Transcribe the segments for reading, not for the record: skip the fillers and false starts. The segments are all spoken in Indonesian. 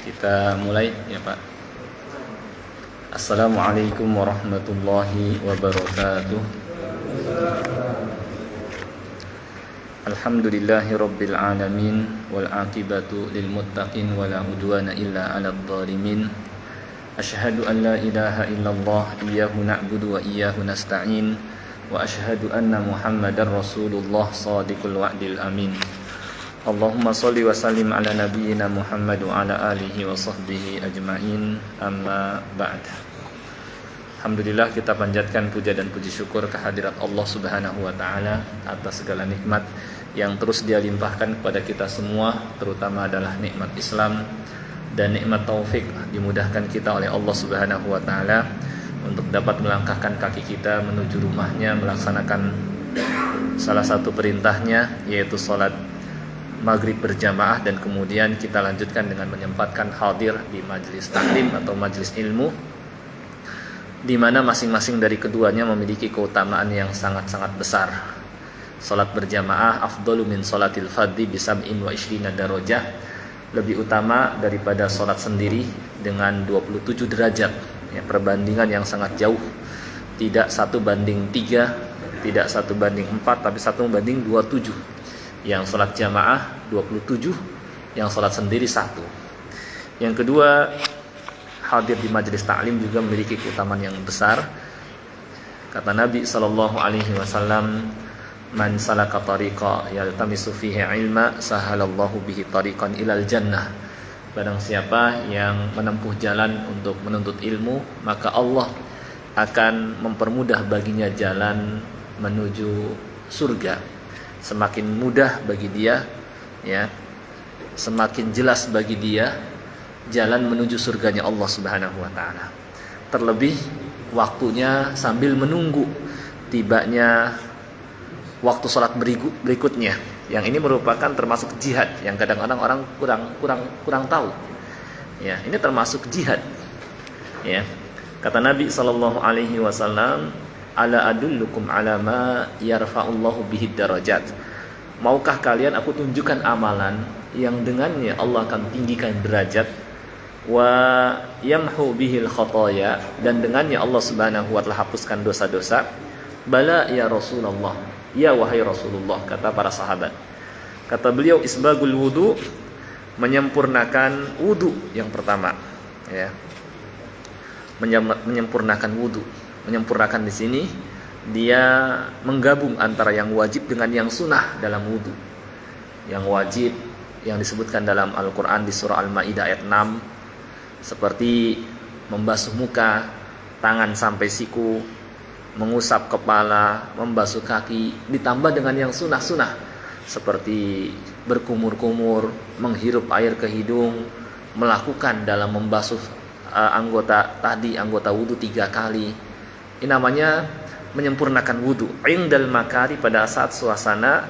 Kita mulai ya Pak. Assalamualaikum warahmatullahi wabarakatuh. Alhamdulillahi rabbil alamin wal aqibatu lil muttaqin wala udwana illa 'alal zalimin. Asyhadu an la ilaha illallah iyyahu na'budu wa iyyahu nasta'in wa asyhadu anna Muhammadar Rasulullah shadiqul wa'dil amin. Allahumma sholli wa sallim ala nabiyyina Muhammad wa ala alihi wa sahbihi ajma'in, amma ba'd. Alhamdulillah, kita panjatkan puja dan puji syukur kehadirat Allah Subhanahu wa taala atas segala nikmat yang terus Dia limpahkan kepada kita semua, terutama adalah nikmat Islam dan nikmat taufik, dimudahkan kita oleh Allah Subhanahu wa taala untuk dapat melangkahkan kaki kita menuju rumahnya, melaksanakan salah satu perintahnya, yaitu salat maghrib berjamaah, dan kemudian kita lanjutkan dengan menyempatkan hadir di majelis taklim atau majelis ilmu, di mana masing-masing dari keduanya memiliki keutamaan yang sangat-sangat besar. Salat berjamaah afdalu min salatil fardhi bi 27 darajah, lebih utama daripada salat sendiri dengan 27 derajat. Ya, perbandingan yang sangat jauh. Tidak 1:3, tidak 1:4, tapi 1:27. Yang sholat jamaah 27, yang sholat sendiri 1. Yang kedua, hadir di majelis ta'lim juga memiliki keutamaan yang besar. Kata Nabi SAW, man salaka tariqa yaltamisu fihi ilma sahalallahu bihi tariqan ilal jannah. Barang siapa yang menempuh jalan untuk menuntut ilmu, maka Allah akan mempermudah baginya jalan menuju surga. Semakin mudah bagi dia, ya, semakin jelas bagi dia jalan menuju surganya Allah Subhanahu wa taala. Terlebih waktunya sambil menunggu tibanya waktu sholat berikutnya. Yang ini merupakan termasuk jihad yang kadang-kadang orang kurang tahu. Ya, ini termasuk jihad. Ya. Kata Nabi sallallahu alaihi wasallam, ala adullukum ala ma yarfa'ullahu bihi darajat. Maukah kalian aku tunjukkan amalan yang dengannya Allah akan tinggikan derajat, wa yamhu bihil khataya, dan dengannya Allah Subhanahu wa taala hapuskan dosa-dosa. Bala ya Rasulullah, ya wahai Rasulullah, kata para sahabat. Kata beliau, isbagul wudu, menyempurnakan wudu yang pertama, ya. Menyempurnakan wudu. Menyempurnakan di sini dia menggabung antara yang wajib dengan yang sunnah dalam wudu. Yang wajib yang disebutkan dalam Al-Quran di surah Al-Ma'idah ayat 6, seperti membasuh muka, tangan sampai siku, mengusap kepala, membasuh kaki, ditambah dengan yang sunnah-sunnah seperti berkumur-kumur, menghirup air ke hidung, melakukan dalam membasuh anggota wudu 3 kali. Ini namanya menyempurnakan wudu. Indal makari, pada saat suasana,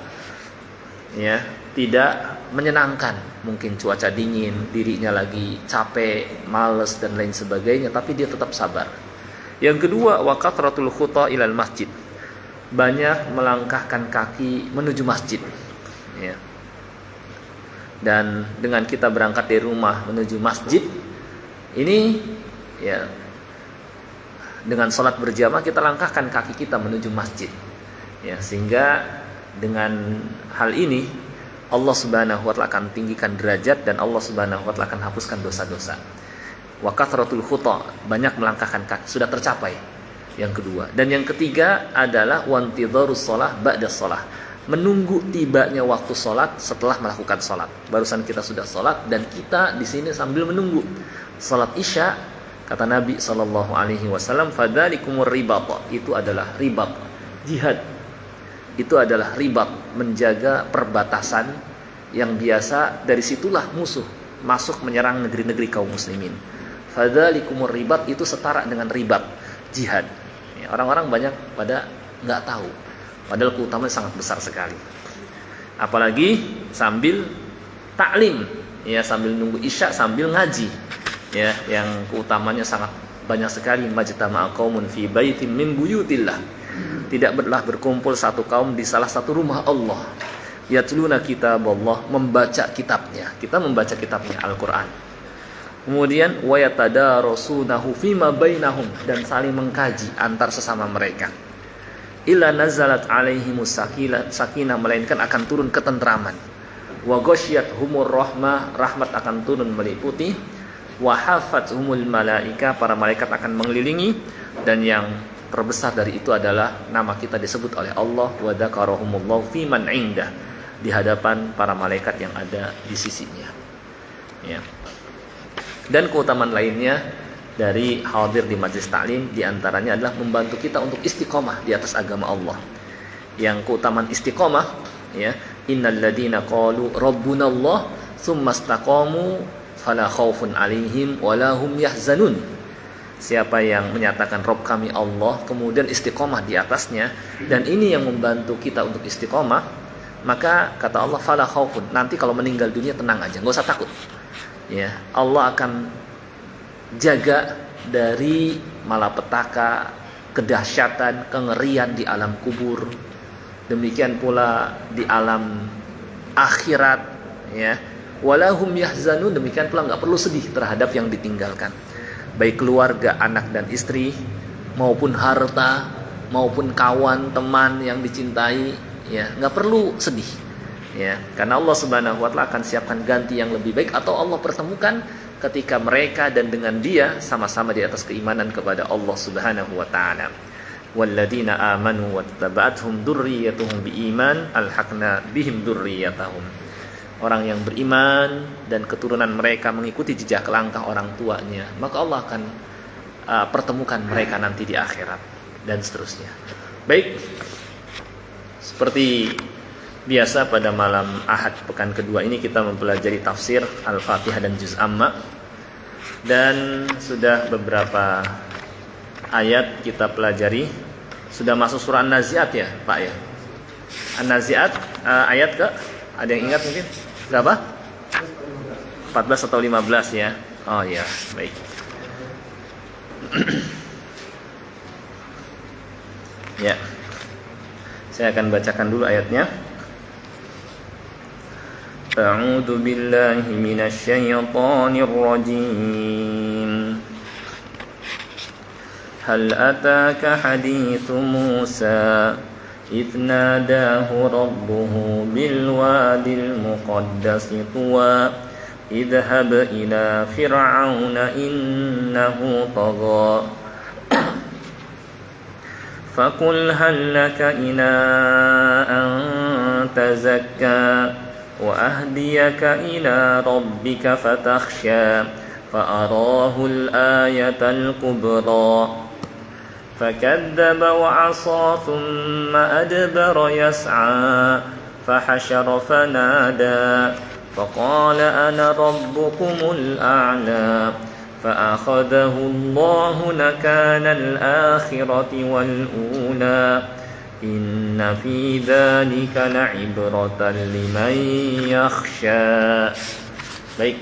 ya, tidak menyenangkan, mungkin cuaca dingin, dirinya lagi capek, males dan lain sebagainya, tapi dia tetap sabar. Yang kedua, wa kathratul khuta ilal masjid, banyak melangkahkan kaki menuju masjid, ya. Dan dengan kita berangkat dari rumah menuju masjid ini, ya, dengan sholat berjamaah kita langkahkan kaki kita menuju masjid, ya, sehingga dengan hal ini Allah Subhanahu wa taala akan tinggikan derajat dan Allah Subhanahu wa taala akan hapuskan dosa-dosa. Wa kathratul khuta, banyak melangkahkan kaki, sudah tercapai yang kedua. Dan yang ketiga adalah wantidharus shalah ba'da shalah, menunggu tibanya waktu sholat setelah melakukan sholat. Barusan kita sudah sholat dan kita di sini sambil menunggu sholat isya. Kata Nabi sallallahu alaihi wasallam, fadzalikumur ribat, itu adalah ribat, jihad. Itu adalah ribat, menjaga perbatasan yang biasa, dari situlah musuh masuk menyerang negeri-negeri kaum muslimin. Fadzalikumur ribat itu setara dengan ribat, jihad. Ya, orang-orang banyak pada enggak tahu, padahal keutamaannya sangat besar sekali. Apalagi sambil taklim, ya, sambil nunggu isya sambil ngaji. Ya, yang keutamanya sangat banyak sekali. Majtama'a qaumun fi baitin min buyutillah, tidak berkumpul satu kaum di salah satu rumah Allah, yatluna kitab Allah, membaca kitabnya. Kita membaca kitabnya Al-Quran. Kemudian wa yatadarasunahu fima bainahum, dan saling mengkaji antar sesama mereka. Illa nazalat alaihimus sakinah, melainkan akan turun ketentraman. Wa ghasyiyatuhumur rahmah, rahmat akan turun meliputi. Wa hafathumul malaika, para malaikat akan mengelilingi, dan yang terbesar dari itu adalah nama kita disebut oleh Allah, wa dzakarahumullahu fi man indah, di hadapan para malaikat yang ada di sisinya. Ya. Dan keutamaan lainnya dari hadir di majlis taklim diantaranya adalah membantu kita untuk istiqomah di atas agama Allah. Yang keutamaan istiqomah, ya, innal ladzina qalu rabbunallah tsumma istaqamu fala khaufun 'alaihim wala hum yahzanun. Siapa yang menyatakan Rabb kami Allah, kemudian istiqomah di atasnya, dan ini yang membantu kita untuk istiqomah, maka kata Allah fala khaufun, nanti kalau meninggal dunia tenang aja, enggak usah takut. Ya, Allah akan jaga dari malapetaka, kedahsyatan, kengerian di alam kubur. Demikian pula di alam akhirat, ya. Walahum yahzanun, demikian pula enggak perlu sedih terhadap yang ditinggalkan. Baik keluarga, anak dan istri, maupun harta, maupun kawan, teman yang dicintai, ya, enggak perlu sedih. Ya, karena Allah Subhanahu wa taala akan siapkan ganti yang lebih baik, atau Allah pertemukan ketika mereka dan dengan dia sama-sama di atas keimanan kepada Allah Subhanahu wa taala. Walladzina amanu wattaba'athum dzurriyyatuhum biiman alhaqna bihim dzurriyyatahum. Orang yang beriman dan keturunan mereka mengikuti jejak langkah orang tuanya, maka Allah akan pertemukan mereka nanti di akhirat, dan seterusnya. Baik, seperti biasa pada malam Ahad pekan kedua ini kita mempelajari tafsir Al-Fatihah dan Juz Amma, dan sudah beberapa ayat kita pelajari. Sudah masuk surah An-Nazi'at ya Pak ya? An-Nazi'at ayat ke? Ada yang ingat mungkin? Berapa? 14 atau 15 ya? Oh ya, baik. Ya, saya akan bacakan dulu ayatnya. A'udzu billahi minasy syaithanir rajim. Hal ataka haditsu Musa idh nadahu rabbuhu bil wadil muqaddasi tuwa idhhab ila fir'auna innahu tagha faqul hal laka ila an tazakka wa ahdiyaka ila rabbika fatakhsha fa arahu al-ayatal kubra فكذب وعصى ثم أدبر يسعى فحشر فنادى فقال أنا ربكم الأعلى فأخذه الله نكال الآخرة والأولى إن في ذلك لعبرة لمن يخشى. Baik.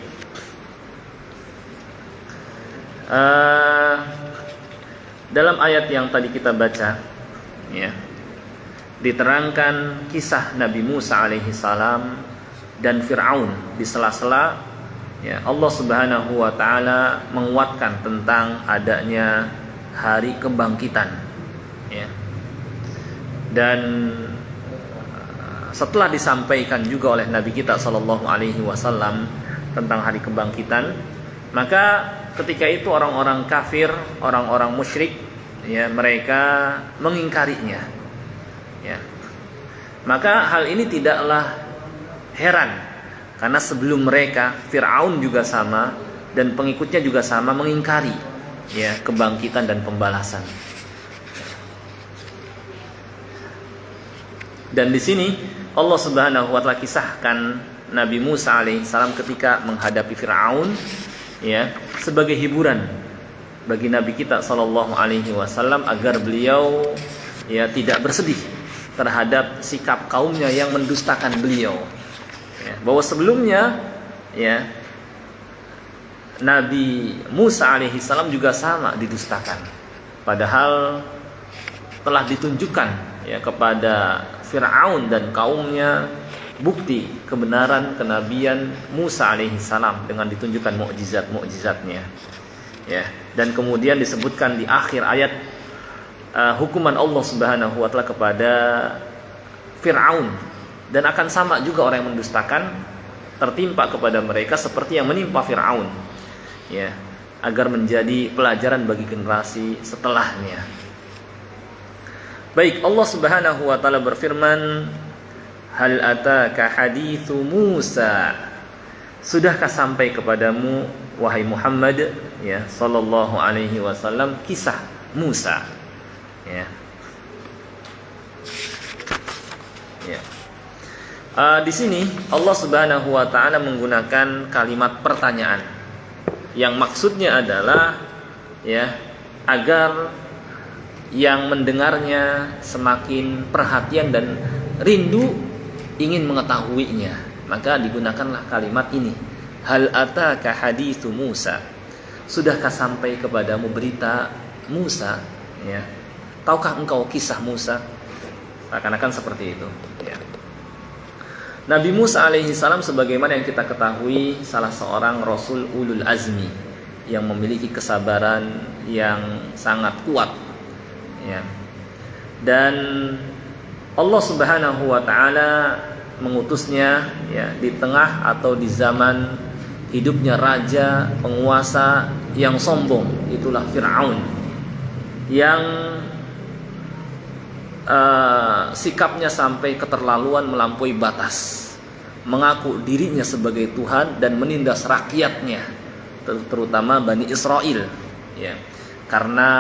Dalam ayat yang tadi kita baca, ya, diterangkan kisah Nabi Musa alaihi salam dan Fir'aun di sela-sela, ya, Allah Subhanahu wa taala menguatkan tentang adanya hari kebangkitan, ya. Dan setelah disampaikan juga oleh Nabi kita sallallahu alaihi wasallam tentang hari kebangkitan, maka ketika itu orang-orang kafir, orang-orang musyrik, ya, mereka mengingkarinya, ya. Maka hal ini tidaklah heran, karena sebelum mereka Fir'aun juga sama dan pengikutnya juga sama mengingkari, ya, kebangkitan dan pembalasan. Dan di sini Allah Subhanahu wa taala kisahkan Nabi Musa alaihissalam ketika menghadapi Fir'aun, ya, sebagai hiburan bagi Nabi kita sallallahu alaihi wasallam agar beliau, ya, tidak bersedih terhadap sikap kaumnya yang mendustakan beliau, ya, bahwa sebelumnya, ya, Nabi Musa alaihissalam juga sama didustakan, padahal telah ditunjukkan, ya, kepada Fir'aun dan kaumnya bukti kebenaran kenabian Musa alaihissalam dengan ditunjukkan mukjizat-mukjizatnya. Ya, dan kemudian disebutkan di akhir ayat hukuman Allah Subhanahu wa taala kepada Fir'aun, dan akan sama juga orang yang mendustakan tertimpa kepada mereka seperti yang menimpa Fir'aun. Ya, agar menjadi pelajaran bagi generasi setelahnya. Baik, Allah Subhanahu wa taala berfirman, hal ataka hadithu Musa, sudahkah sampai kepadamu wahai Muhammad ya sallallahu alaihi wasallam kisah Musa. Ya. Ya. Di sini Allah Subhanahu wa taala menggunakan kalimat pertanyaan yang maksudnya adalah ya agar yang mendengarnya semakin perhatian dan rindu ingin mengetahuinya, maka digunakanlah kalimat ini, hal ataka hadithu Musa, sudahkah sampai kepadamu berita Musa, ya, tahukah engkau kisah Musa, akan seperti itu, ya. Nabi Musa alaihissalam sebagaimana yang kita ketahui salah seorang Rasul ulul azmi yang memiliki kesabaran yang sangat kuat, ya. Dan Allah Subhanahu wa taala mengutusnya ya di tengah atau di zaman hidupnya raja penguasa yang sombong, itulah Fir'aun, yang sikapnya sampai keterlaluan melampaui batas, mengaku dirinya sebagai Tuhan dan menindas rakyatnya, terutama Bani Israel, ya, karena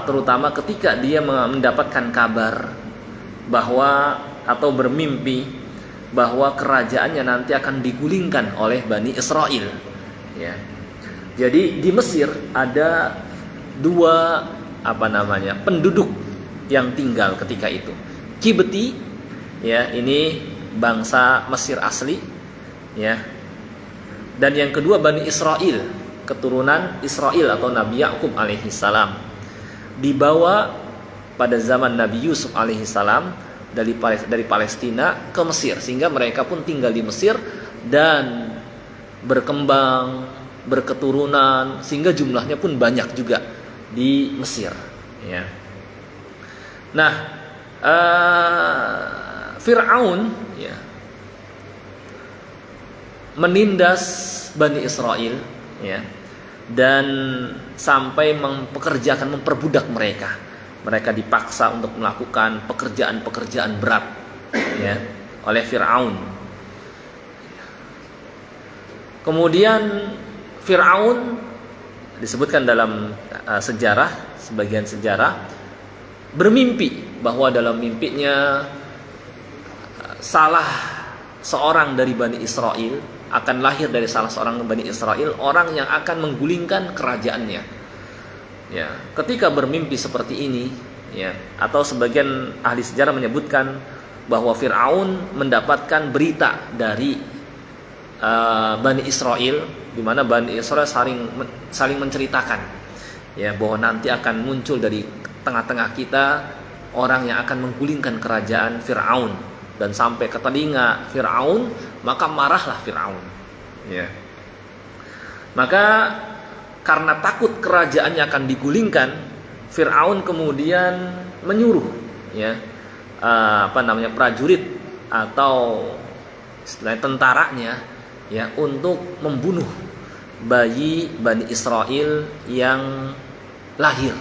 terutama ketika dia mendapatkan kabar bahwa atau bermimpi bahwa kerajaannya nanti akan digulingkan oleh Bani Israel, ya. Jadi di Mesir ada dua penduduk yang tinggal ketika itu. Kibti, ya, ini bangsa Mesir asli, ya. Dan yang kedua Bani Israel, keturunan Israel atau Nabi Yakub alaihissalam, dibawa pada zaman Nabi Yusuf alaihissalam dari Palestina ke Mesir, sehingga mereka pun tinggal di Mesir dan berkembang, berketurunan, sehingga jumlahnya pun banyak juga di Mesir, ya. Nah, Fir'aun, ya, menindas Bani Israel, ya, dan sampai memperbudak mereka. Mereka dipaksa untuk melakukan pekerjaan-pekerjaan berat, ya, oleh Fir'aun. Kemudian Fir'aun disebutkan dalam sebagian sejarah bermimpi bahwa dalam mimpinya salah seorang dari Bani Israel akan lahir dari salah seorang Bani Israel, orang yang akan menggulingkan kerajaannya. Ya, ketika bermimpi seperti ini, ya, atau sebagian ahli sejarah menyebutkan bahwa Fir'aun mendapatkan berita dari Bani Israel, di mana Bani Israel saling menceritakan, ya, bahwa nanti akan muncul dari tengah-tengah kita orang yang akan menggulingkan kerajaan Fir'aun, dan sampai ke telinga Fir'aun, maka marahlah Fir'aun, ya. Maka karena takut kerajaannya akan digulingkan, Fir'aun kemudian menyuruh, ya, prajurit atau istilahnya tentaranya, ya, untuk membunuh bayi Bani Israel yang lahir.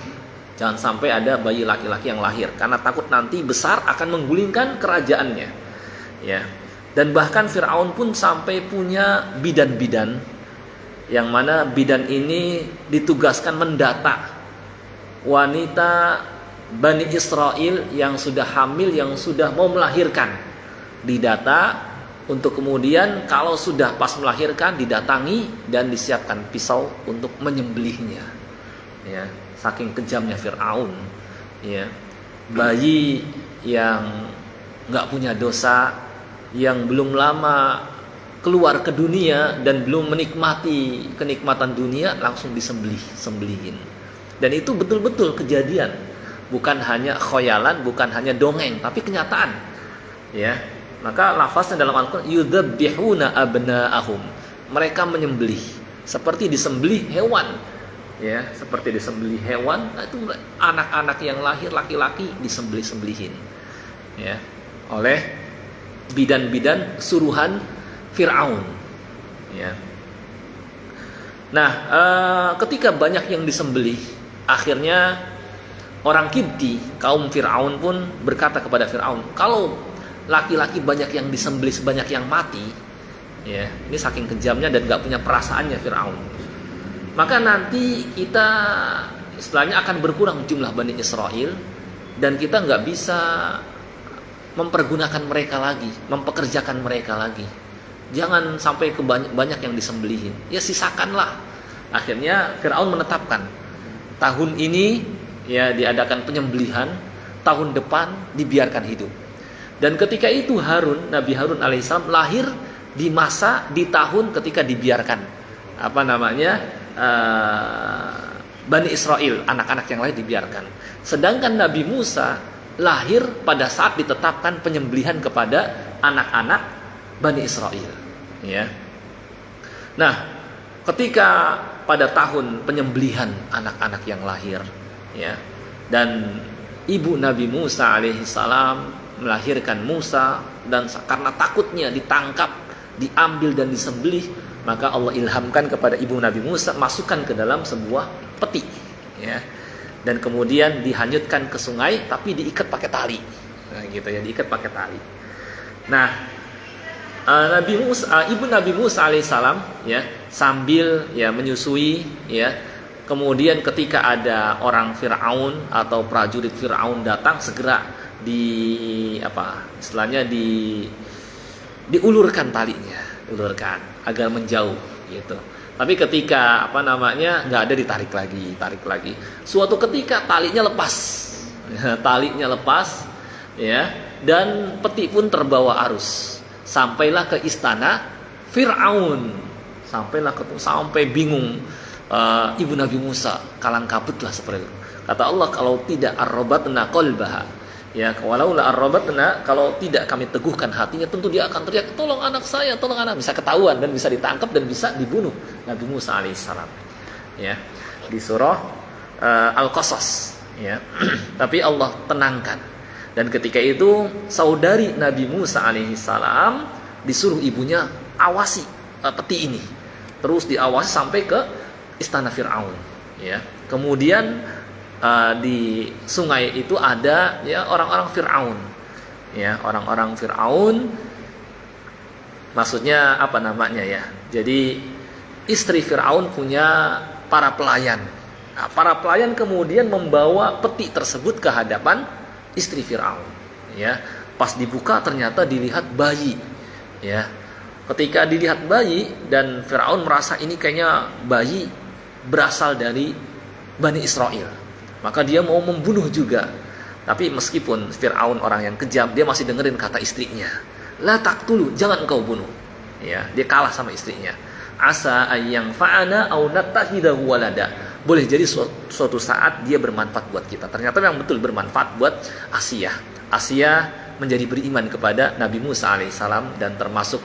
Jangan sampai ada bayi laki-laki yang lahir, karena takut nanti besar akan menggulingkan kerajaannya, ya. Dan bahkan Fir'aun pun sampai punya bidan-bidan, yang mana bidan ini ditugaskan mendata wanita Bani Israel yang sudah hamil, yang sudah mau melahirkan, didata untuk kemudian kalau sudah pas melahirkan didatangi dan disiapkan pisau untuk menyembelihnya, ya. Saking kejamnya Fir'aun, ya. Bayi yang nggak punya dosa, yang belum lama keluar ke dunia dan belum menikmati kenikmatan dunia, langsung disembelihin. Dan itu betul-betul kejadian bukan hanya khoyalan, bukan hanya dongeng, tapi kenyataan. Ya. Maka lafaznya dalam Al-Qur'an yudzabbihuna abna'ahum. Mereka menyembelih seperti disembelih hewan. Ya, seperti disembelih hewan, nah itu anak-anak yang lahir laki-laki disembelih-sembelihin. Ya, oleh bidan-bidan suruhan Fir'aun. Ya. Nah, ketika banyak yang disembelih, akhirnya orang Kipti, kaum Fir'aun pun berkata kepada Fir'aun, kalau laki-laki banyak yang disembelih sebanyak yang mati, ya, ini saking kejamnya dan gak punya perasaannya Fir'aun, maka nanti kita istilahnya akan berkurang jumlah Bani Israel dan kita gak bisa mempergunakan mereka lagi, mempekerjakan mereka lagi. Jangan sampai banyak yang disembelihin, ya sisakanlah. Akhirnya Fir'aun menetapkan tahun ini ya diadakan penyembelihan, tahun depan dibiarkan hidup. Dan ketika itu Nabi Harun alaihissalam lahir di tahun ketika dibiarkan Bani Israel, anak-anak yang lain dibiarkan. Sedangkan Nabi Musa lahir pada saat ditetapkan penyembelihan kepada anak-anak Bani Israel. Ya. Nah, ketika pada tahun penyembelihan anak-anak yang lahir, ya, dan ibu Nabi Musa alaihissalam melahirkan Musa, dan karena takutnya ditangkap, diambil dan disembelih, maka Allah ilhamkan kepada ibu Nabi Musa masukkan ke dalam sebuah peti, ya, dan kemudian dihanyutkan ke sungai, tapi diikat pakai tali, nah, gitu ya, diikat pakai tali. Nah, ibu Nabi Musa alaihissalam, ya, sambil ya menyusui, ya, kemudian ketika ada orang Fir'aun atau prajurit Fir'aun datang, segera diulurkan talinya, agar menjauh gitu. Tapi ketika nggak ada, ditarik lagi. Suatu ketika talinya lepas, ya, dan peti pun terbawa arus, sampailah ke istana Fir'aun, sampai bingung ibu Nabi Musa, kalang kabut lah seperti itu. Kata Allah, kalau tidak arrobatna qalbaha, ya, walaula arrobatna, kalau tidak kami teguhkan hatinya, tentu dia akan teriak, tolong anak saya, tolong anak. Bisa ketahuan dan bisa ditangkap dan bisa dibunuh Nabi Musa alaihissalam. Ya, di surah Al-Qasas, ya. Tapi Allah tenangkan. Dan ketika itu saudari Nabi Musa alaihissalam disuruh ibunya awasi peti ini, terus diawasi sampai ke istana Fir'aun. Ya, kemudian di sungai itu ada ya orang-orang Fir'aun, ya, orang-orang Fir'aun, maksudnya ya, jadi istri Fir'aun punya para pelayan. Nah, para pelayan kemudian membawa peti tersebut ke hadapan istri Fir'aun, ya. Pas dibuka ternyata dilihat bayi, ya. Ketika dilihat bayi, dan Fir'aun merasa ini kayaknya bayi berasal dari Bani Israel, maka dia mau membunuh juga. Tapi meskipun Fir'aun orang yang kejam, dia masih dengerin kata istrinya, la taqtulu, jangan engkau bunuh. Ya, dia kalah sama istrinya. Asa ayyang fa'ana au nattahidahu walada. Boleh jadi suatu saat dia bermanfaat buat kita. Ternyata memang betul bermanfaat buat Asia. Asia menjadi beriman kepada Nabi Musa alaihissalam dan termasuk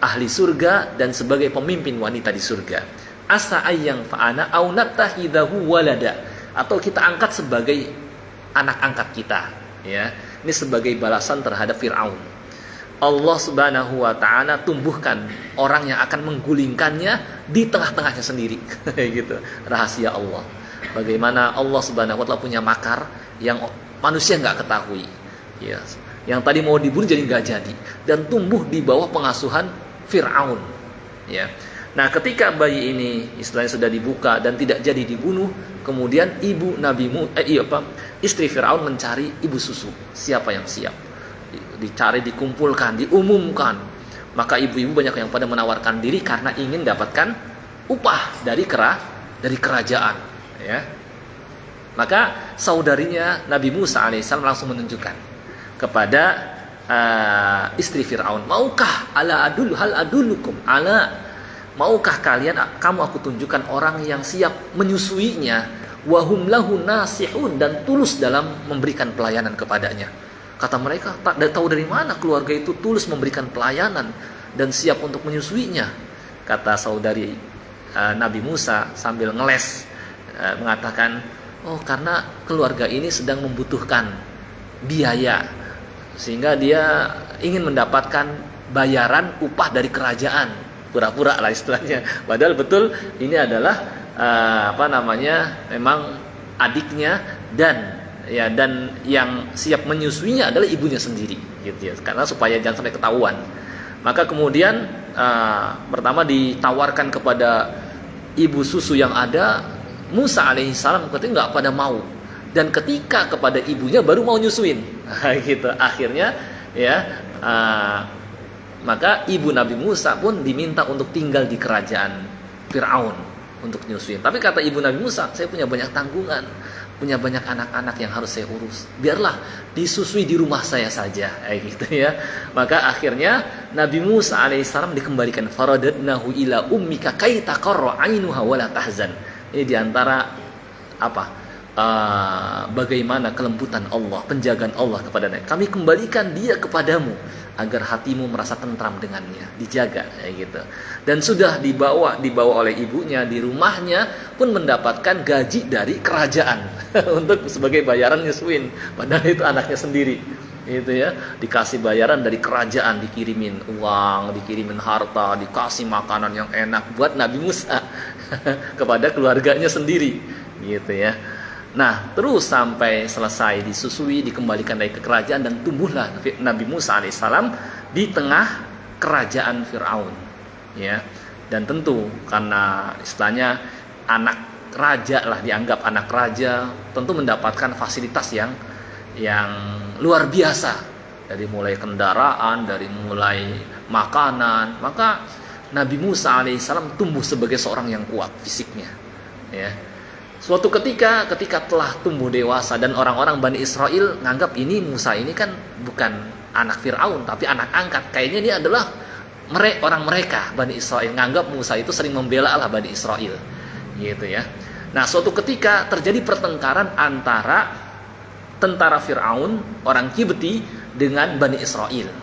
ahli surga dan sebagai pemimpin wanita di surga. Asa ayyang fa'ana au nattahidahu walada, atau kita angkat sebagai anak angkat kita, ya. Ini sebagai balasan terhadap Fir'aun. Allah Subhanahu wa ta'ala tumbuhkan orang yang akan menggulingkannya di tengah-tengahnya sendiri. Gitu. Rahasia Allah. Bagaimana Allah Subhanahu wa ta'ala punya makar yang manusia nggak ketahui. Ya. Yang tadi mau dibunuh jadi nggak jadi, dan tumbuh di bawah pengasuhan Fir'aun. Ya. Nah, ketika bayi ini istilahnya sudah dibuka dan tidak jadi dibunuh, kemudian istri Fir'aun mencari ibu susu. Siapa yang siap? Dicari, dikumpulkan, diumumkan. Maka ibu-ibu banyak yang pada menawarkan diri karena ingin dapatkan upah dari kerajaan, ya. Maka saudarinya Nabi Musa alaihissalam langsung menunjukkan kepada istri Fir'aun, maukah maukah kamu aku tunjukkan orang yang siap menyusuinya, wahum lahu nasihun, dan tulus dalam memberikan pelayanan kepadanya. Kata mereka, tak tahu dari mana keluarga itu tulus memberikan pelayanan dan siap untuk menyusuinya. Kata saudari Nabi Musa sambil ngeles, mengatakan, oh karena keluarga ini sedang membutuhkan biaya, sehingga dia ingin mendapatkan bayaran upah dari kerajaan. Pura-pura lah istilahnya. Padahal betul ini adalah memang adiknya, dan yang siap menyusuinya adalah ibunya sendiri, gitu ya. Karena supaya jangan sampai ketahuan. Maka kemudian pertama ditawarkan kepada ibu susu yang ada. Musa alaihissalam ketika nggak pada mau, dan ketika kepada ibunya baru mau nyusuin. Gitu. Akhirnya maka ibu Nabi Musa pun diminta untuk tinggal di kerajaan Fir'aun untuk nyusuin. Tapi kata ibu Nabi Musa, saya punya banyak tanggungan, punya banyak anak-anak yang harus saya urus. Biarlah disusui di rumah saya saja, gitu ya. Maka akhirnya Nabi Musa alaihissalam dikembalikan. Faradadnahu ila ummika kai taqarra 'ainuha wa la tahzan. Ini diantara bagaimana kelembutan Allah, penjagaan Allah kepada Nabi. Kami kembalikan dia kepadamu agar hatimu merasa tentram dengannya, dijaga, gitu. Dan sudah dibawa oleh ibunya di rumahnya pun mendapatkan gaji dari kerajaan untuk sebagai bayaran nyusuin. Padahal itu anaknya sendiri, gitu ya. Dikasih bayaran dari kerajaan, dikirimin uang, dikirimin harta, dikasih makanan yang enak buat Nabi Musa kepada keluarganya sendiri, gitu ya. Nah, terus sampai selesai disusui, dikembalikan dari ke kerajaan, dan tumbuhlah Nabi Musa alaihissalam di tengah kerajaan Fir'aun, ya. Dan tentu karena istilahnya anak raja lah, dianggap anak raja, tentu mendapatkan fasilitas yang luar biasa, dari mulai kendaraan, dari mulai makanan. Maka Nabi Musa alaihissalam tumbuh sebagai seorang yang kuat fisiknya, ya. Suatu ketika telah tumbuh dewasa, dan orang-orang Bani Israel nganggap ini Musa ini kan bukan anak Fir'aun tapi anak angkat. Kayaknya ini adalah orang mereka, Bani Israel. Nganggap Musa itu sering membela Allah Bani Israel, gitu ya. Nah, suatu ketika terjadi pertengkaran antara tentara Fir'aun, orang Kibti, dengan Bani Israel.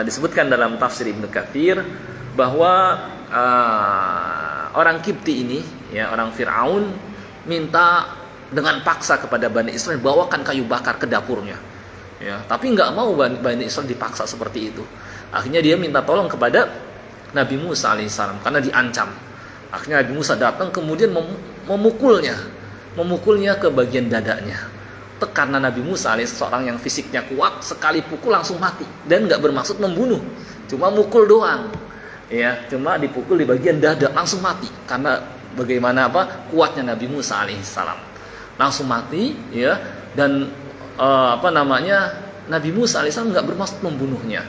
Disebutkan dalam tafsir Ibnu Katsir bahwa orang Kibti ini, ya, orang Fir'aun, minta dengan paksa kepada Bani Israel, bawakan kayu bakar ke dapurnya, ya. Tapi nggak mau Bani Israel dipaksa seperti itu. Akhirnya dia minta tolong kepada Nabi Musa alaihissalam karena diancam. Akhirnya Nabi Musa datang, kemudian memukulnya ke bagian dadanya. Karena Nabi Musa alaihissalam seorang yang fisiknya kuat, sekali pukul langsung mati, dan nggak bermaksud membunuh, cuma mukul doang, ya, cuma dipukul di bagian dada langsung mati. Karena bagaimana kuatnya Nabi Musa alaihissalam, langsung mati, ya. Dan Nabi Musa alaihissalam nggak bermaksud membunuhnya.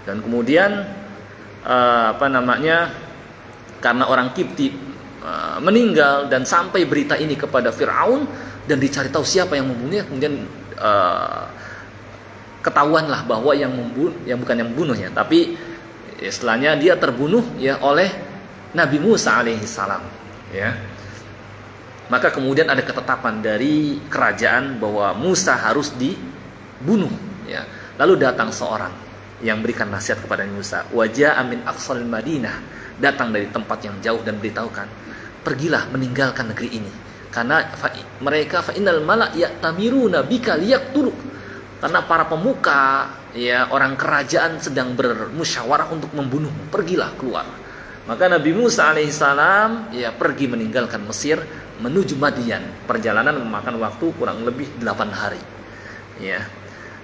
Dan kemudian karena orang Kipti meninggal, dan sampai berita ini kepada Fir'aun, dan dicari tahu siapa yang membunuhnya. Kemudian ketahuanlah bahwa yang bukan yang membunuhnya, tapi istilahnya dia terbunuh, ya, oleh Nabi Musa alaihissalam, ya. Maka kemudian ada ketetapan dari kerajaan bahwa Musa harus dibunuh, ya. Lalu datang seorang yang berikan nasihat kepada Musa, wajah amin aqsal Madinah, datang dari tempat yang jauh dan beritahukan, pergilah meninggalkan negeri ini, karena mereka fa innal mala ya'tamiruna bika liyaqtuluk, karena para pemuka, ya, orang kerajaan sedang bermusyawarah untuk membunuh. Pergilah keluar. Maka Nabi Musa alaihissalam, ya, pergi meninggalkan Mesir menuju Madian. Perjalanan memakan waktu kurang lebih 8 hari. Ya.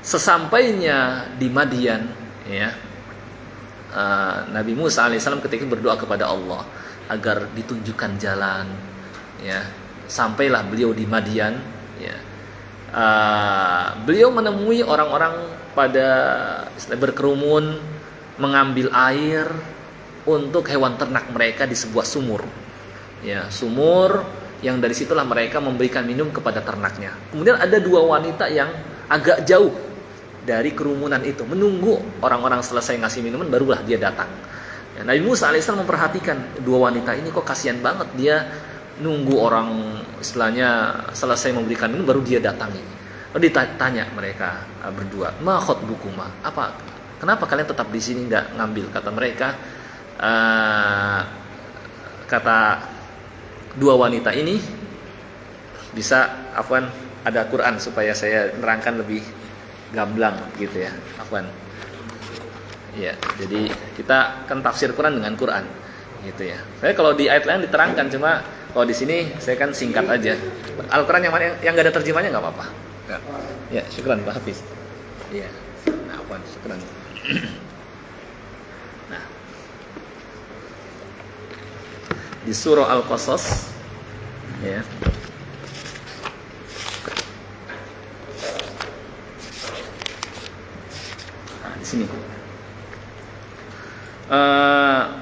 Sesampainya di Madian, ya, Nabi Musa alaihissalam ketika berdoa kepada Allah agar ditunjukkan jalan, ya. Sampailah beliau di Madian, ya. Beliau menemui orang-orang pada berkerumun mengambil air untuk hewan ternak mereka di sebuah sumur, ya, sumur yang dari situlah mereka memberikan minum kepada ternaknya. Kemudian ada 2 wanita yang agak jauh dari kerumunan itu, menunggu orang-orang selesai ngasih minuman, barulah dia datang. Ya, Nabi Musa alaihissalam memperhatikan 2 wanita ini, kok kasihan banget, dia nunggu orang istilahnya selesai memberikan minum baru dia datangi. Lalu ditanya mereka berdua, ma khotbukuma, apa kenapa kalian tetap di sini nggak ngambil? Kata mereka, kata dua wanita ini bisa, afwan, ada Quran supaya saya nerangkan lebih gamblang gitu ya, afwan. Ya, jadi kita kan tafsir Quran dengan Quran gitu ya. Saya kalau di ayat lain diterangkan, cuma kalau di sini saya kan singkat aja. Al-Quran yang mana yang nggak ada terjemahnya nggak apa-apa. Ya, syukran Pak Hafiz. Iya. Nah, afwan, syukran. Nah, di surah Al-Qasas ya. Nah, di sini.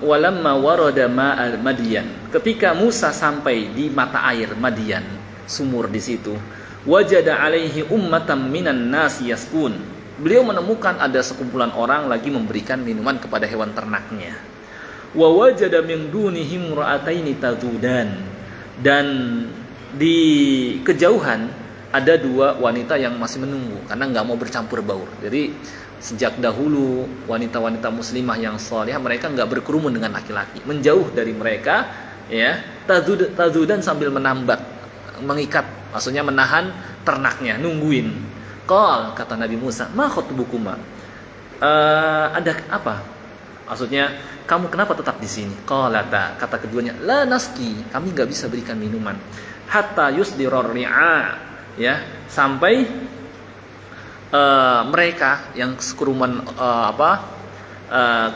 Walamma warada ma'al Madian, ketika Musa sampai di mata air Madian, sumur di situ, wajada alaihi ummatan minan nasi yaskun, beliau menemukan ada sekumpulan orang lagi memberikan minuman kepada hewan ternaknya. Wa wajada min dunihim ra'ataini tadudan, dan di kejauhan ada dua wanita yang masih menunggu karena nggak mau bercampur baur. Jadi sejak dahulu wanita-wanita muslimah yang salihah mereka nggak berkerumun dengan laki-laki, menjauh dari mereka ya, tazudan sambil menambat, mengikat, maksudnya menahan ternaknya, nungguin. Qal, kata Nabi Musa, ma khotbukuma, ada apa? Maksudnya kamu kenapa tetap di sini? Qalata, kata keduanya, la naski, kami nggak bisa berikan minuman hatta yusdirar ri'a, ya, sampai mereka yang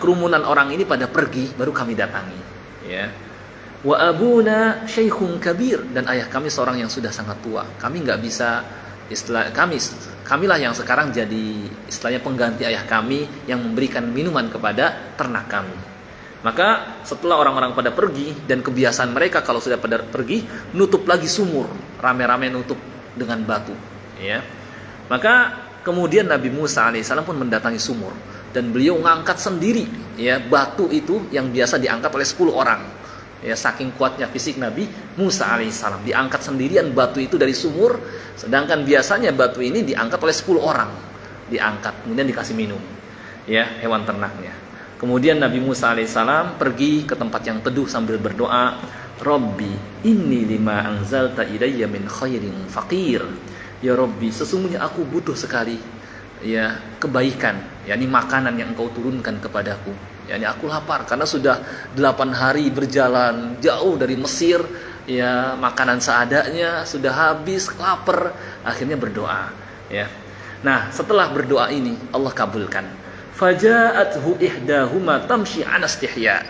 kerumunan orang ini pada pergi baru kami datangi ya. Wa abuna syaikhun kabir, dan ayah kami seorang yang sudah sangat tua, kami nggak bisa, kamilah yang sekarang jadi istilahnya pengganti ayah kami yang memberikan minuman kepada ternak kami. Maka setelah orang-orang pada pergi, dan kebiasaan mereka kalau sudah pada pergi nutup lagi sumur, rame-rame nutup dengan batu ya. Maka kemudian Nabi Musa alaihissalam pun mendatangi sumur, dan beliau ngangkat sendiri ya batu itu yang biasa diangkat oleh 10 orang. Ya, saking kuatnya fisik Nabi Musa alaihissalam, diangkat sendirian batu itu dari sumur, sedangkan biasanya batu ini diangkat oleh 10 orang. Diangkat kemudian dikasih minum ya hewan ternaknya. Kemudian Nabi Musa alaihissalam pergi ke tempat yang teduh sambil berdoa, Rabbi inni lima anzalta ilayya min khairin faqir. Ya Rabbi, sesungguhnya aku butuh sekali ya kebaikan, yakni makanan yang engkau turunkan kepadaku. Yakni aku lapar karena sudah 8 hari berjalan jauh dari Mesir, ya makanan seadanya sudah habis, lapar, akhirnya berdoa ya. Nah, setelah berdoa ini Allah kabulkan. Faja'athu ihdahuma tamshi 'ala istihya.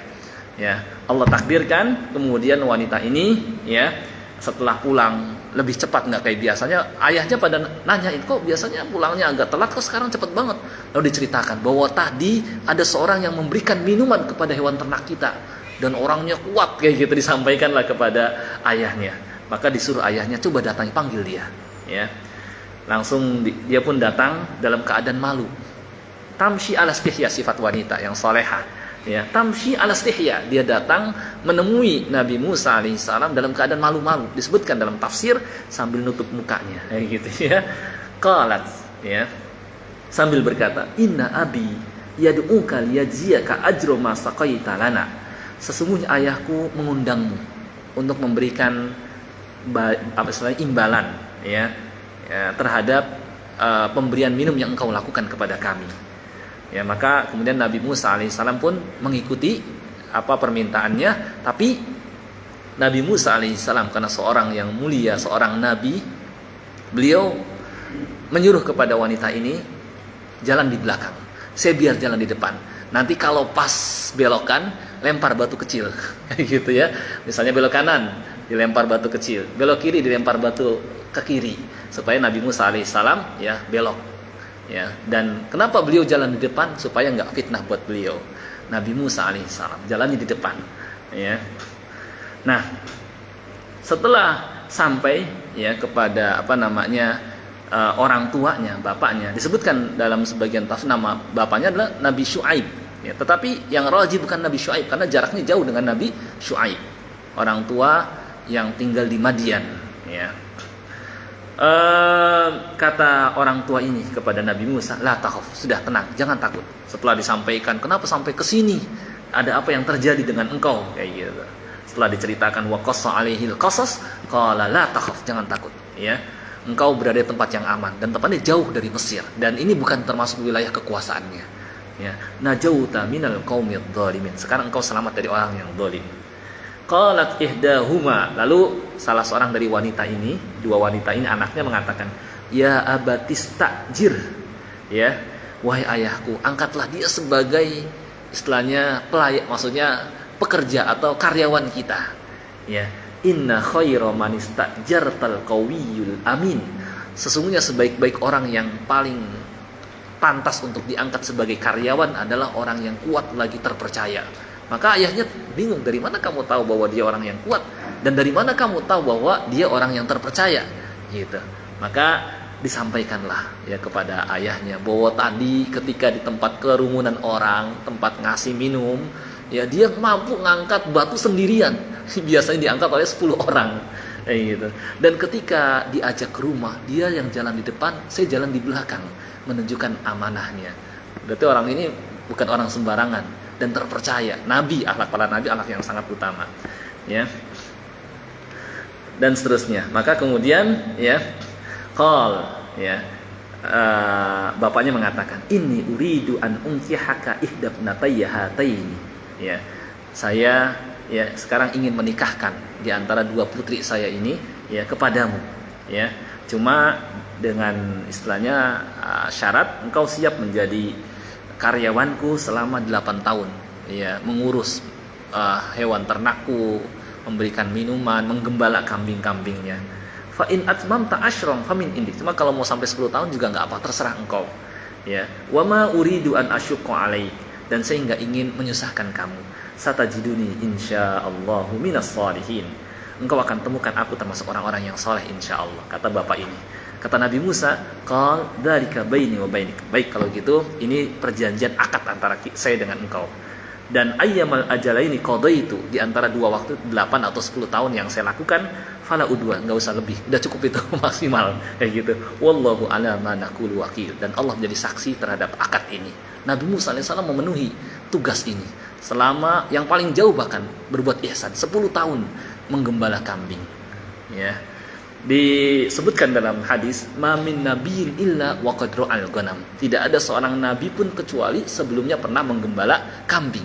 Ya, Allah takdirkan kemudian wanita ini ya setelah pulang lebih cepat, nggak kayak biasanya. Ayahnya pada nanya, kok biasanya pulangnya agak telat, kok sekarang cepat banget. Lalu diceritakan bahwa tadi ada seorang yang memberikan minuman kepada hewan ternak kita, dan orangnya kuat kayak gitu, disampaikanlah kepada ayahnya. Maka disuruh ayahnya, coba datangi, panggil dia ya. Langsung dia pun datang dalam keadaan malu. Tamshi ala istihya, sifat wanita yang salehah ya. Tamshi ala istihya, dia datang menemui Nabi Musa alaihissalam dalam keadaan malu-malu. Disebutkan dalam tafsir sambil nutup mukanya kayak gitu ya. Qalat ya, sambil berkata, inna abi yad'uka liyajziyaka ajra ma saqaita lana. Sesungguhnya ayahku mengundangmu untuk memberikan imbalan ya, terhadap pemberian minum yang engkau lakukan kepada kami. Ya, maka kemudian Nabi Musa alaihissalam pun mengikuti apa permintaannya. Tapi Nabi Musa alaihissalam karena seorang yang mulia, seorang nabi, beliau menyuruh kepada wanita ini, jalan di belakang, saya biar jalan di depan. Nanti kalau pas belokan, lempar batu kecil kayak gitu ya. Misalnya belok kanan, dilempar batu kecil, belok kiri, dilempar batu ke kiri, supaya Nabi Musa alaihissalam ya belok. Ya, dan kenapa beliau jalan di depan? Supaya nggak fitnah buat beliau. Nabi Musa alaihissalam jalannya di depan ya. Nah, setelah sampai ya kepada orang tuanya, bapaknya, disebutkan dalam sebagian tafsir nama bapaknya adalah Nabi Syuaib ya. Tetapi yang rajih bukan Nabi Syuaib karena jaraknya jauh dengan Nabi Syuaib. Orang tua yang tinggal di Madian, ya. Kata orang tua ini kepada Nabi Musa, la takhaf, sudah tenang, jangan takut. Setelah disampaikan, kenapa sampai ke sini? Ada apa yang terjadi dengan engkau? Kayak gitu. Setelah diceritakan wa qassa alaihil qasas, qala la takhaf, jangan takut, ya. Engkau berada di tempat yang aman dan tempatnya jauh dari Mesir dan ini bukan termasuk wilayah kekuasaannya. Ya, najauta minal qaumidz dzalimin. Sekarang engkau selamat dari orang yang zalim. Qalat ihdahuma, lalu salah seorang dari wanita ini, dua wanita ini anaknya mengatakan, ya abatistajir, ya, wahai ayahku, angkatlah dia sebagai istilahnya pelayan, maksudnya pekerja atau karyawan kita, ya. Inna khaira man istajartal qawiyul amin. Sesungguhnya sebaik-baik orang yang paling pantas untuk diangkat sebagai karyawan adalah orang yang kuat lagi terpercaya. Maka ayahnya bingung, dari mana kamu tahu bahwa dia orang yang kuat dan dari mana kamu tahu bahwa dia orang yang terpercaya, gitu. Maka disampaikanlah ya kepada ayahnya bahwa tadi ketika di tempat kerumunan orang, tempat ngasih minum, ya dia mampu ngangkat batu sendirian. Biasanya diangkat oleh 10 orang, gitu. Dan ketika diajak ke rumah, dia yang jalan di depan, saya jalan di belakang, menunjukkan amanahnya. Berarti orang ini bukan orang sembarangan dan terpercaya. Nabi, akhlak para nabi, akhlak yang sangat utama, ya. Dan seterusnya. Maka kemudian, ya, ya, bapaknya mengatakan, ini uridu an unkihaka ihdabnatayya hataini, ya. Saya ya sekarang ingin menikahkan di antara dua putri saya ini ya kepadamu, ya. Cuma dengan istilahnya syarat engkau siap menjadi karyawanku selama 8 tahun, ya, mengurus hewan ternakku, memberikan minuman, menggembala kambing-kambingnya. Fa in atmamta asyram famin indik. Cuma kalau mau sampai 10 tahun juga enggak apa, terserah engkau, ya. Wa ma uridu an asyqa alaik, dan saya enggak ingin menyusahkan kamu. Satajiduni insyaallahu minas shalihin. Engkau akan temukan aku termasuk orang-orang yang soleh insyaallah, kata bapak ini. Kata Nabi Musa, qal dzalika baini wa bainik. Baik kalau gitu, ini perjanjian akad antara saya dengan engkau. Dan ayyamal ajalaini qadaitu, di antara dua waktu 8 atau 10 tahun yang saya lakukan, fala udwa, enggak usah lebih, udah cukup itu maksimal, kayak gitu. Wallahu ala ma naqulu wakil, dan Allah menjadi saksi terhadap akad ini. Nabi Musa alaihissalam memenuhi tugas ini selama yang paling jauh, bahkan berbuat ihsan 10 tahun menggembala kambing, ya. Disebutkan dalam hadis, ma min nabiyyin illa wa qad ra'al ghanam. Tidak ada seorang nabi pun kecuali sebelumnya pernah menggembala kambing.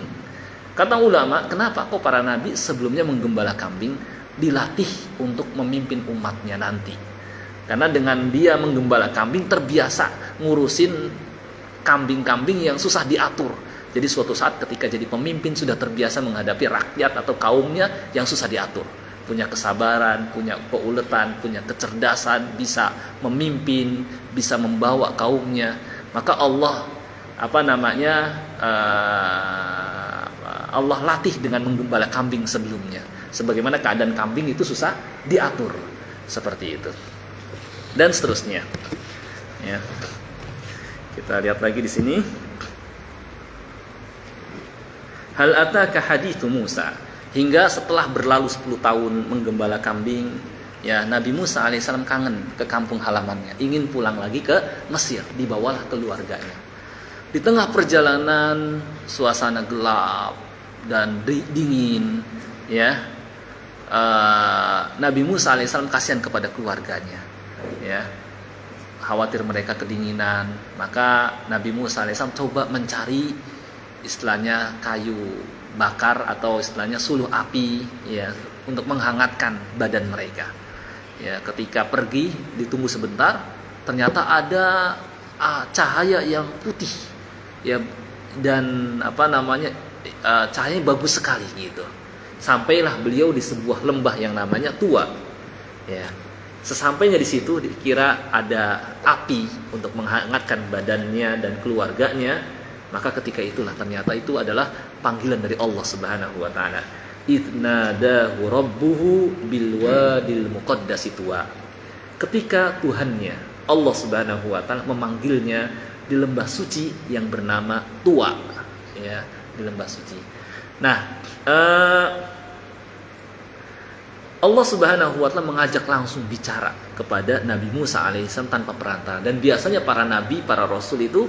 Kata ulama, kenapa kok para nabi sebelumnya menggembala kambing? Dilatih untuk memimpin umatnya nanti. Karena dengan dia menggembala kambing terbiasa ngurusin kambing-kambing yang susah diatur. Jadi suatu saat ketika jadi pemimpin sudah terbiasa menghadapi rakyat atau kaumnya yang susah diatur. Punya kesabaran, punya keuletan, punya kecerdasan, bisa memimpin, bisa membawa kaumnya. Maka Allah Allah latih dengan menggembala kambing sebelumnya. Sebagaimana keadaan kambing itu susah diatur, seperti itu. Dan seterusnya. Ya. Kita lihat lagi di sini. Hal ataka hadithu Musa, hingga setelah berlalu 10 tahun menggembala kambing, ya, Nabi Musa alaihissalam kangen ke kampung halamannya, ingin pulang lagi ke Mesir, dibawalah keluarganya. Di tengah perjalanan suasana gelap dan dingin, ya, Nabi Musa alaihissalam kasihan kepada keluarganya, ya, khawatir mereka kedinginan. Maka Nabi Musa alaihissalam coba mencari istilahnya kayu bakar atau istilahnya suluh api, ya, untuk menghangatkan badan mereka. Ya, ketika pergi ditunggu sebentar, ternyata ada cahaya yang putih, ya, dan cahayanya bagus sekali gitu. Sampailah beliau di sebuah lembah yang namanya Tua, ya. Sesampainya di situ dikira ada api untuk menghangatkan badannya dan keluarganya. Maka ketika itulah ternyata itu adalah panggilan dari Allah Subhanahu wa taala. Idnadahu rabbuhu bil wadil muqaddasi Tuwa. Ketika Tuhannya Allah Subhanahu wa taala memanggilnya di lembah suci yang bernama Tuwa, ya, di lembah suci. Nah, Allah Subhanahu wa taala mengajak langsung bicara kepada Nabi Musa alaihissalam tanpa perantara. Dan biasanya para nabi, para rasul itu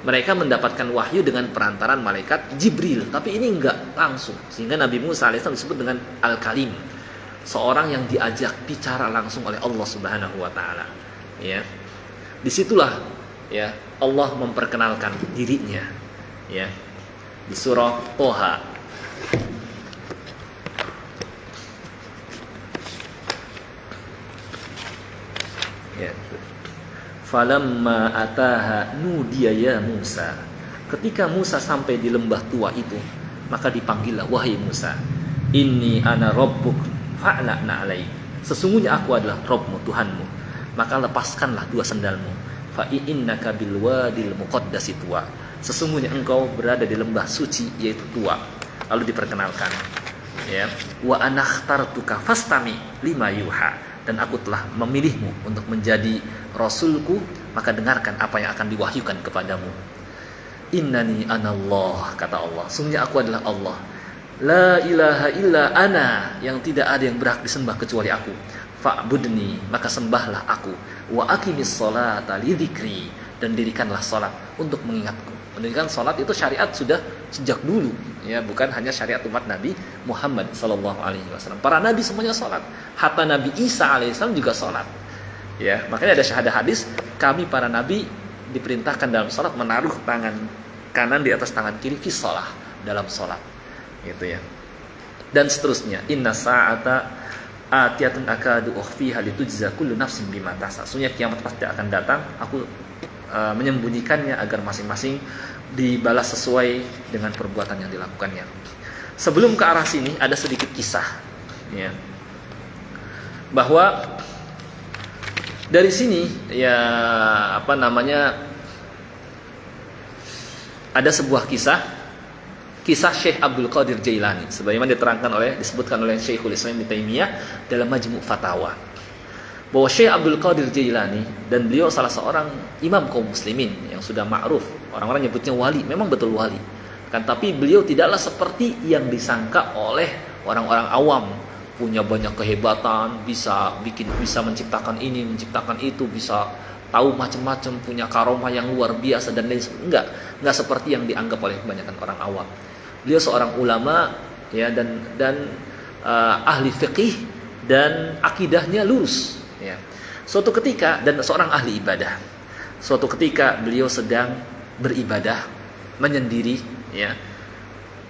mereka mendapatkan wahyu dengan perantaran malaikat Jibril, tapi ini enggak langsung. Sehingga Nabi Musa alaihissalam disebut dengan Al-Kalim, seorang yang diajak bicara langsung oleh Allah Subhanahu wa taala. Ya. Disitulah ya Allah memperkenalkan dirinya. Ya. Di surah Toha. Ya. Falamma ataha nudiya ya Musa. Ketika Musa sampai di lembah tua itu, maka dipanggillah, wahai Musa, inni ana rabbuk fa'la'na alaik. Sesungguhnya aku adalah Rabbmu, Tuhanmu, maka lepaskanlah dua sendalmu. Fa innaka bil wadil muqaddasi tuwa. Sesungguhnya engkau berada di lembah suci, yaitu Tuwa. Lalu diperkenalkan, ya, wa anakhtartuka fastami lima yuha. Dan aku telah memilihmu untuk menjadi rasulku, maka dengarkan apa yang akan diwahyukan kepadamu. Innani anallah, kata Allah, sungguhnya aku adalah Allah. La ilaha illa ana, yang tidak ada yang berhak disembah kecuali aku. Fa'budni, maka sembahlah aku. Wa aqimis sholata lidzikri, dan dirikanlah salat untuk mengingatku. Mendirikan salat itu syariat sudah sejak dulu, ya, bukan hanya syariat umat Nabi Muhammad sallallahu alaihi wasallam. Para nabi semuanya salat. Hatta Nabi Isa alaihissalam juga salat. Ya, makanya ada syahadah hadis, kami para nabi diperintahkan dalam salat menaruh tangan kanan di atas tangan kiri fi shalah, dalam salat. Gitu ya. Dan seterusnya, inna sa'ata atiyatun akadu ukhfiha litujza kullu nafsin bima tas'a. Sesungguhnya kiamat pasti akan datang, aku menyembunyikannya agar masing-masing dibalas sesuai dengan perbuatan yang dilakukannya. Sebelum ke arah sini ada sedikit kisah, ya, bahwa dari sini ya ada sebuah kisah Syekh Abdul Qadir Jailani, sebagaimana disebutkan oleh Syekhul Islam Ibnu Taimiyah dalam Majmu' Fatawa, bahwa Syekh Abdul Qadir Jailani, dan beliau salah seorang imam kaum muslimin yang sudah ma'ruf, orang-orang nyebutnya wali, memang betul wali kan, tapi beliau tidaklah seperti yang disangka oleh orang-orang awam, punya banyak kehebatan, bisa menciptakan ini, menciptakan itu, bisa tahu macam-macam, punya karomah yang luar biasa dan lain sebagainya. Enggak seperti yang dianggap oleh kebanyakan orang awam. Beliau seorang ulama, ya, dan ahli fiqih, dan akidahnya lurus, ya. Suatu ketika, dan seorang ahli ibadah. Suatu ketika beliau sedang beribadah menyendiri, ya.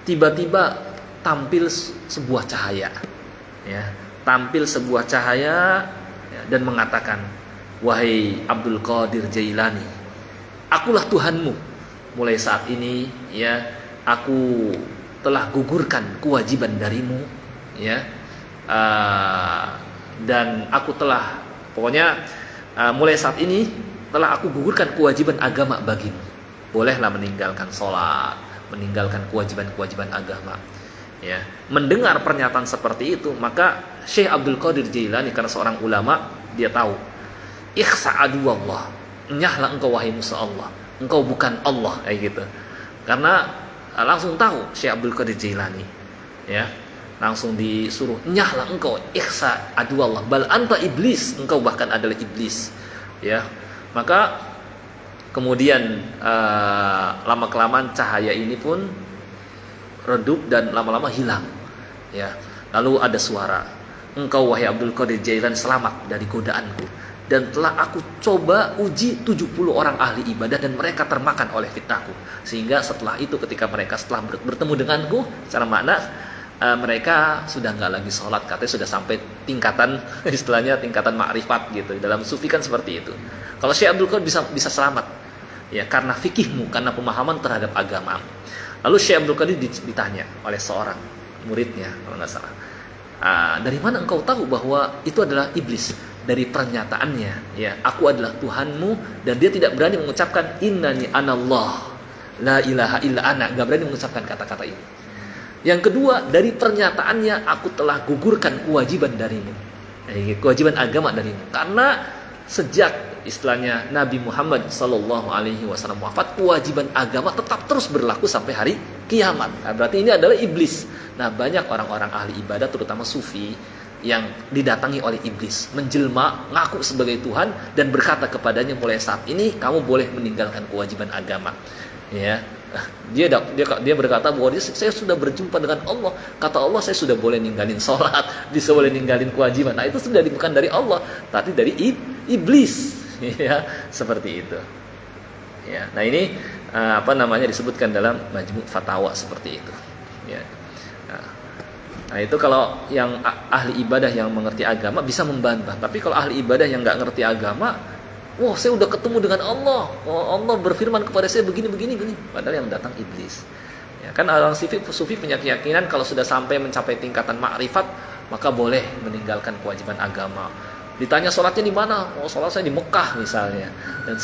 Tiba-tiba tampil sebuah cahaya, ya. Tampil sebuah cahaya, ya, dan mengatakan, wahai Abdul Qadir Jailani, akulah Tuhanmu. Mulai saat ini, ya, aku telah gugurkan kewajiban darimu, ya. Dan aku telah, pokoknya mulai saat ini telah aku gugurkan kewajiban agama bagimu. Bolehlah meninggalkan sholat, meninggalkan kewajiban-kewajiban agama, ya. Mendengar pernyataan seperti itu, maka Syekh Abdul Qadir Jailani, karena seorang ulama, dia tahu, ikhsa aduwallah, nyahlah engkau wahai musuh Allah, engkau bukan Allah, kayak gitu. Karena langsung tahu Syekh Abdul Qadir Jailani, ya, langsung disuruh, nyahlah engkau, ikhsa aduwallah, bal anta iblis, engkau bahkan adalah iblis, ya. Maka kemudian lama-kelamaan cahaya ini pun redup dan lama-lama hilang, ya. Lalu ada suara, engkau wahai Abdul Qadir Jailani selamat dari godaanku, dan telah aku coba uji 70 orang ahli ibadah dan mereka termakan oleh fitnahku. Sehingga setelah itu, ketika mereka setelah bertemu denganku, secara makna mereka sudah nggak lagi sholat, katanya sudah sampai tingkatan, istilahnya tingkatan ma'rifat gitu. Dalam sufi kan seperti itu. Kalau Syekh Abdul Qadir bisa selamat, ya, karena fikihmu, karena pemahaman terhadap agama. Lalu Syekh Abdul Qadir ditanya oleh seorang muridnya, kalau nggak salah, dari mana engkau tahu bahwa itu adalah iblis? Dari pernyataannya, ya, aku adalah Tuhanmu, dan dia tidak berani mengucapkan innani anallah, la ilaha illa ana, nggak berani mengucapkan kata-kata ini. Yang kedua, dari pernyataannya, aku telah gugurkan kewajiban darimu, kewajiban agama darimu. Karena sejak istilahnya Nabi Muhammad sallallahu alaihi wasallam wafat, kewajiban agama tetap terus berlaku sampai hari kiamat. Nah, berarti ini adalah iblis. Nah, banyak orang-orang ahli ibadah, terutama sufi, yang didatangi oleh iblis, menjelma, ngaku sebagai Tuhan dan berkata kepadanya, mulai saat ini kamu boleh meninggalkan kewajiban agama. Ya, dia berkata bahwa saya sudah berjumpa dengan Allah. Kata Allah, saya sudah boleh ninggalin sholat, bisa boleh ninggalin kewajiban. Nah, itu sudah bukan dari Allah, tapi dari iblis. Ya, seperti itu. Ya, nah ini disebutkan dalam Majmu' Fatawa seperti itu. Ya. Nah itu kalau yang ahli ibadah yang mengerti agama bisa membantah. Tapi kalau ahli ibadah yang nggak ngerti agama, wah saya udah ketemu dengan Allah. Oh, Allah berfirman kepada saya begini. Padahal yang datang iblis. Ya, kan orang sufi punya keyakinan kalau sudah sampai mencapai tingkatan ma'rifat, maka boleh meninggalkan kewajiban agama. Ditanya sholatnya di mana? Oh, sholat saya di Mekah misalnya. Dan